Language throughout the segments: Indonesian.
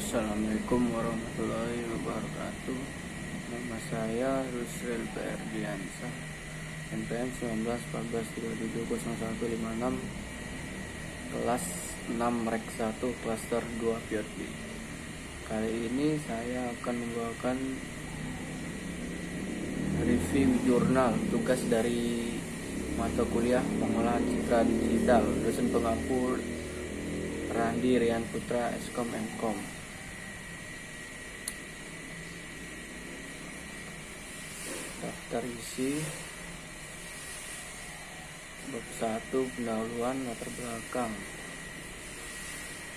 Assalamualaikum warahmatullahi wabarakatuh. Nama saya Rusril Ferdiansyah, NPM 1914370156, kelas 6 Rek 1 Klaster 2 PRB. Kali ini saya akan membawakan review jurnal tugas dari mata kuliah pengolahan citra digital, dosen pengampu Randi Rian Putra, Eskom Mkom. Daftar isi bab 1 pendahuluan latar belakang.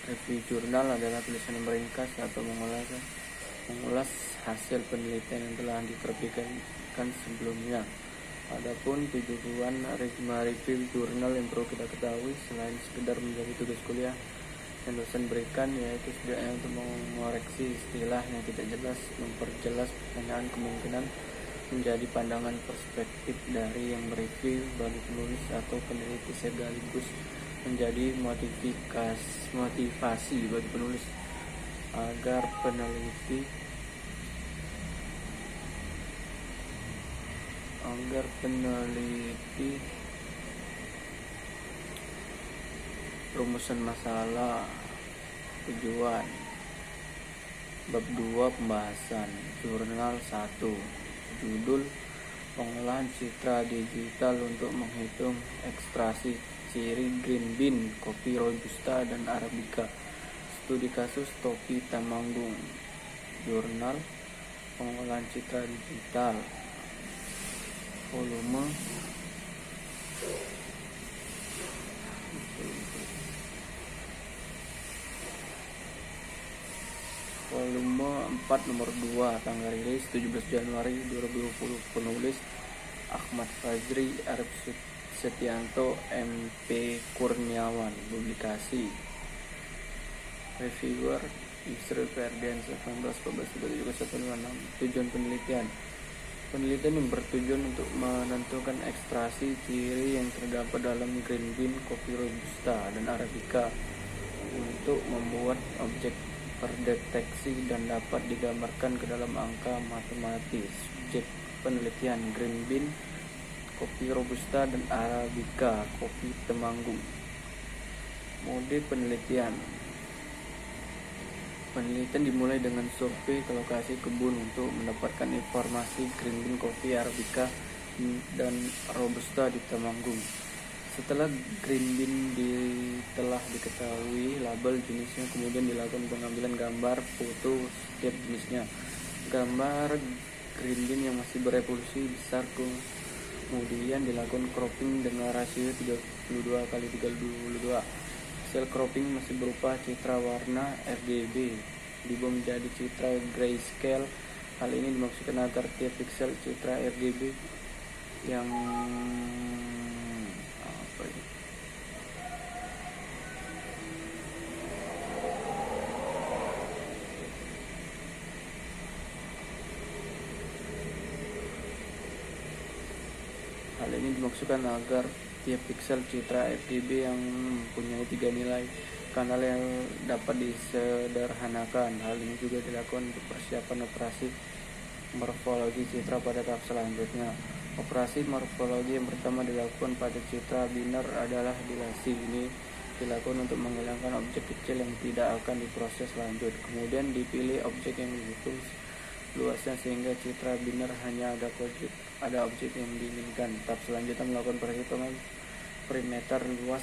Review jurnal adalah tulisan meringkas atau mengulas hasil penelitian yang telah diterbitkan sebelumnya. Adapun tujuan review jurnal yang perlu kita ketahui selain sekedar menjadi tugas kuliah yang dosen berikan, yaitu setidaknya untuk mengoreksi istilah yang tidak jelas, memperjelas pertanyaan, kemungkinan menjadi pandangan perspektif dari yang mereview bagi penulis atau peneliti, sekaligus menjadi motivasi bagi penulis agar peneliti rumusan masalah. Tujuan bab 2 pembahasan jurnal 1. Judul: pengolahan citra digital untuk menghitung ekstraksi ciri green bean, kopi robusta dan arabica. Studi kasus Topi Temanggung. Jurnal pengolahan citra digital, volume 4 nomor 2, tanggal rilis 17 Januari 2020. Penulis Ahmad Fajri Arif Setianto MP Kurniawan. Publikasi reviewer Rusril Ferdiansyah 1914370156. Tujuan penelitian yang bertujuan untuk menentukan ekstraksi ciri yang terdapat dalam green bean, kopi robusta dan arabica untuk membuat objek terdeteksi dan dapat digambarkan ke dalam angka matematis. Subjek penelitian: green bean, kopi robusta dan arabica, kopi Temanggung. Mode penelitian dimulai dengan survei ke lokasi kebun untuk mendapatkan informasi green bean, kopi, arabica dan robusta di Temanggung. Setelah green bean telah diketahui label jenisnya, kemudian dilakukan pengambilan gambar foto setiap jenisnya. Gambar green bean yang masih berevolusi besar kemudian dilakukan cropping dengan rasio 32x32. Hasil cropping masih berupa citra warna RGB diubah menjadi citra grayscale. Hal ini dimaksudkan agar tiap pixel citra RGB yang tiap pixel citra RGB yang mempunyai 3 nilai kanal yang dapat disederhanakan. Hal ini juga dilakukan untuk persiapan operasi morfologi citra pada tahap selanjutnya. Operasi morfologi yang pertama dilakukan pada citra biner adalah dilasi. Ini dilakukan untuk menghilangkan objek kecil yang tidak akan diproses lanjut. Kemudian dipilih objek yang dihitung luasnya sehingga citra biner hanya ada objek yang diinginkan. Tahap selanjutnya melakukan perhitungan perimeter, luas,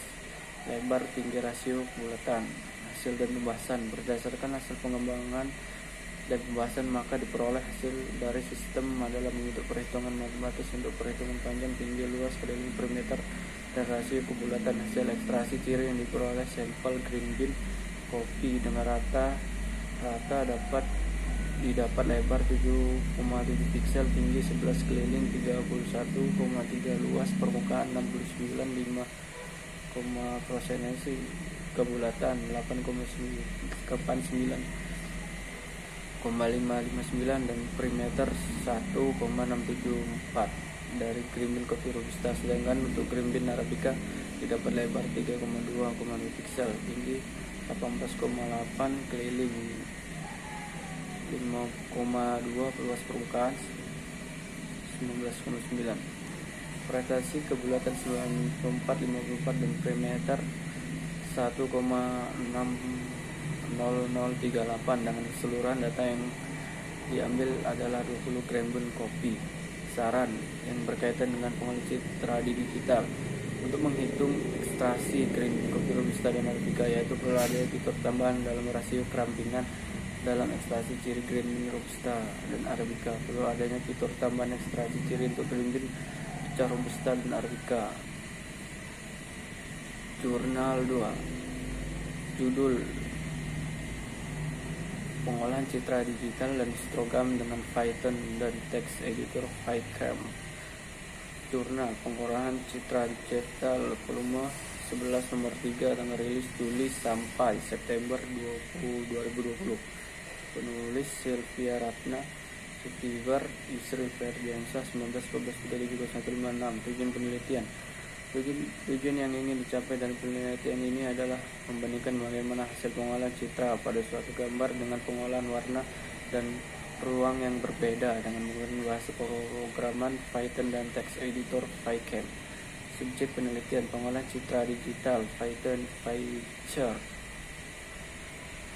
lebar, tinggi, rasio, bulatan. Hasil dan pembahasan: berdasarkan hasil pengembangan dan pembahasan, maka diperoleh hasil dari sistem adalah menghitung perhitungan matematis untuk perhitungan panjang, tinggi, luas, keliling, perimeter, dan rasio kebulatan. Hasil ekstraksi ciri yang diperoleh sampel green bean, kopi dengan rata didapat lebar 7,7 pixel, tinggi 11, keliling 31,3, luas permukaan 69,5, prosensi kebulatan 8,9,559 dan perimeter 1,674 dari green bean, kopi robusta. Sedangkan untuk green bean arabica didapat lebar 3,2 pixel, tinggi 18,8, keliling 5,2 luas permukaan 19,9. Frekuensi kebulatan 94,54 dan perimeter 1,60038 dengan keseluruhan data yang diambil adalah 20 Grambun kopi. Saran yang berkaitan dengan pengolahan citra digital untuk menghitung ekstraksi green kopi robusta dan arabica, yaitu perlu ada fitur tambahan dalam rasio kerampingan dalam ekstraksi ciri green robusta dan arabica. Perlu adanya fitur tambahan ekstraksi ciri untuk green robusta dan arabica. Jurnal 2. Judul: pengolahan citra digital dan histogram dengan Python dan text editor PyCharm. Jurnal pengolahan citra digital volume 11 nomor 3, tanggal rilis tulis sampai September 2020. Penulis Sylvia Ratna, Subscriber Yusri Ferdiansyah 1912-37156. Tujuan penelitian. Tujuan yang ingin dicapai dari penelitian ini adalah membandingkan bagaimana hasil pengolahan citra pada suatu gambar dengan pengolahan warna dan ruang yang berbeda dengan menggunakan bahasa pemrograman Python dan text editor PyCharm. Subjek penelitian: pengolahan citra digital Python PyCharm.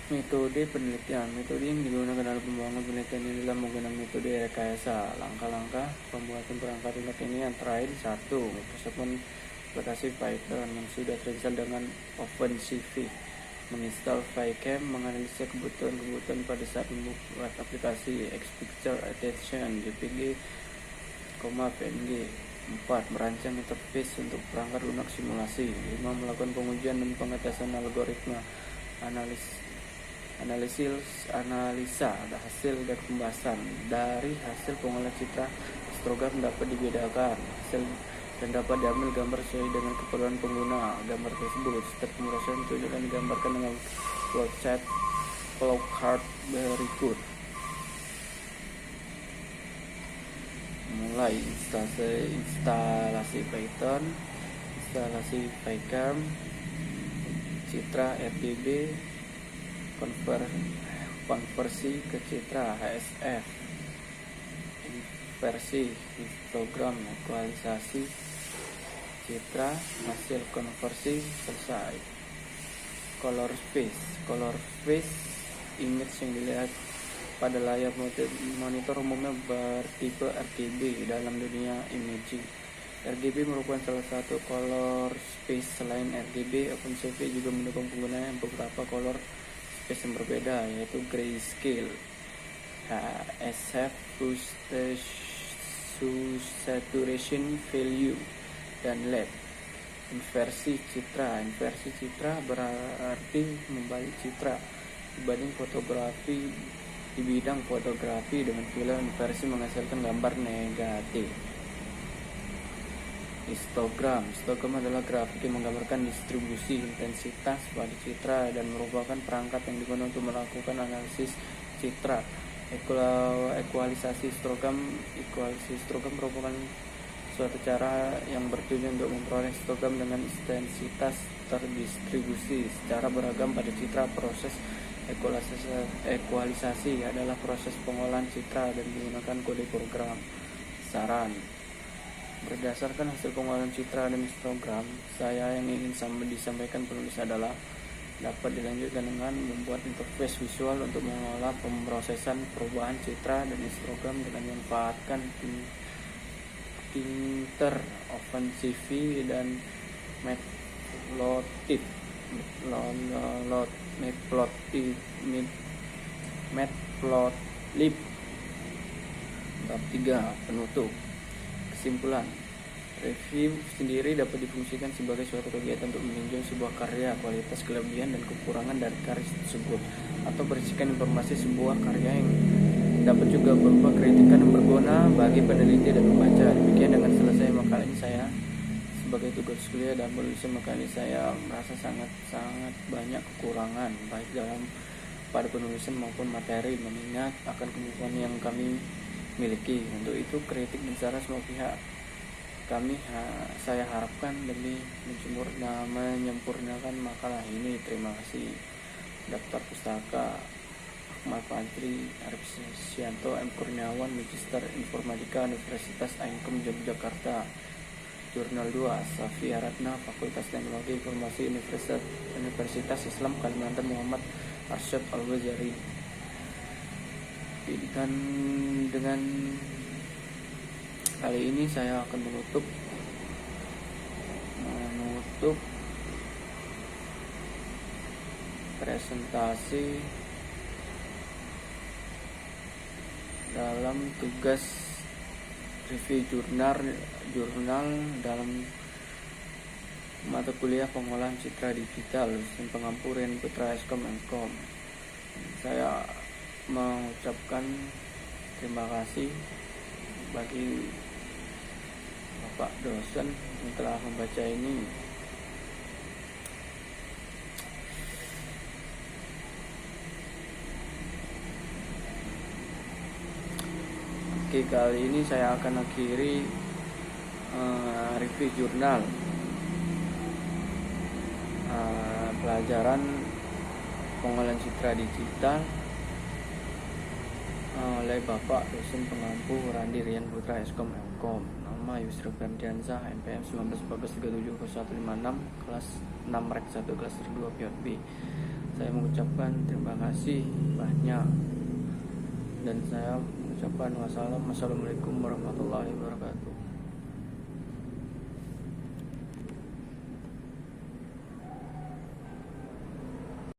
Metode penelitian. Metode yang digunakan dalam pembangunan penelitian ini adalah menggunakan metode rekayasa. Langkah-langkah pembuatan perangkat lunak ini antara lain: 1. Persiapan aplikasi Python yang sudah terinstall dengan OpenCV, menginstal PyCharm, menganalisa kebutuhan pada saat membuat aplikasi, Xpicture, Attention, JPG, PNG. 4. Merancang interface untuk perangkat lunak simulasi. 5. Melakukan pengujian dan pengetasan algoritma analisa hasil dan pembahasan. Dari hasil pengolahan citra, histogram dapat dibedakan hasil dan dapat diambil gambar sesuai dengan keperluan pengguna gambar tersebut. Step pemrosesan tunjukkan digambarkan dengan flowchart berikut. Mulai instalasi Python, instalasi PyCharm, citra RGB, konversi ke citra HSF, versi histogram, ekualisasi citra, hasil konversi selesai. Color space image yang dilihat pada layar monitor umumnya bertipe RGB. Dalam dunia imaging, RGB merupakan salah satu color space. Selain RGB, OpenCV juga mendukung penggunaan beberapa color space yang berbeda, yaitu grayscale, HSF, saturation value, dan LED. Inversi citra berarti membalik citra dibanding fotografi. Di bidang fotografi, dengan film inversi menghasilkan gambar negatif. Histogram adalah grafik yang menggambarkan distribusi intensitas pada citra dan merupakan perangkat yang digunakan untuk melakukan analisis citra. Ekualisasi histogram merupakan suatu cara yang bertujuan untuk memperoleh histogram dengan intensitas terdistribusi secara beragam pada citra. Proses ekualisasi adalah proses pengolahan citra dan menggunakan kode program. Saran: berdasarkan hasil pengolahan citra dan histogram, yang ingin disampaikan penulis adalah dapat dilanjutkan dengan membuat interface visual untuk mengolah pemrosesan perubahan citra dan histogram dengan memanfaatkan Printer, OpenCV, dan Matplotlib. Bab 3. Penutup. Kesimpulan: review sendiri dapat difungsikan sebagai suatu kegiatan untuk meninjau sebuah karya, kualitas, kelebihan, dan kekurangan dari karya tersebut, atau berisikan informasi sebuah karya yang dapat juga berupa kritikan yang berguna bagi peneliti dan pembaca. Demikian dengan selesai makalah ini, saya sebagai tugas kuliah dan penulisan makalah ini, saya merasa sangat banyak kekurangan baik dalam pada penulisan maupun materi, mengingat akan kemampuan yang kami miliki. Untuk itu, kritik dan saran semua pihak saya harapkan demi menyempurnakan makalah ini. Terima kasih. Daftar pustaka Akmal Fantri, Arif Sianto, M. Kurniawan, Magister Informatika Universitas Ainkem Yogyakarta. Jurnal 2, Safi Aratna, Fakultas Teknologi Informasi Universitas Islam Kalimantan, Muhammad Arsyad Al-Wazari. Dan dengan kali ini saya akan menutup presentasi dalam tugas review jurnal dalam mata kuliah pengolahan citra digital dan pengampuran Putra Eskom Mkom. Saya mengucapkan terima kasih bagi Bapak dosen yang telah membaca ini. Oke, kali ini saya akan akhiri review jurnal pelajaran pengolahan citra digital oleh Bapak dosen pengampu Randi Rian Putra Eskom Mkom. Nama Yusri Ferdiansyah, MPM 1914370156, kelas 6 Rek 1 kelas 2 POB. Saya mengucapkan terima kasih banyak dan saya ucapkan wassalamualaikum warahmatullahi wabarakatuh.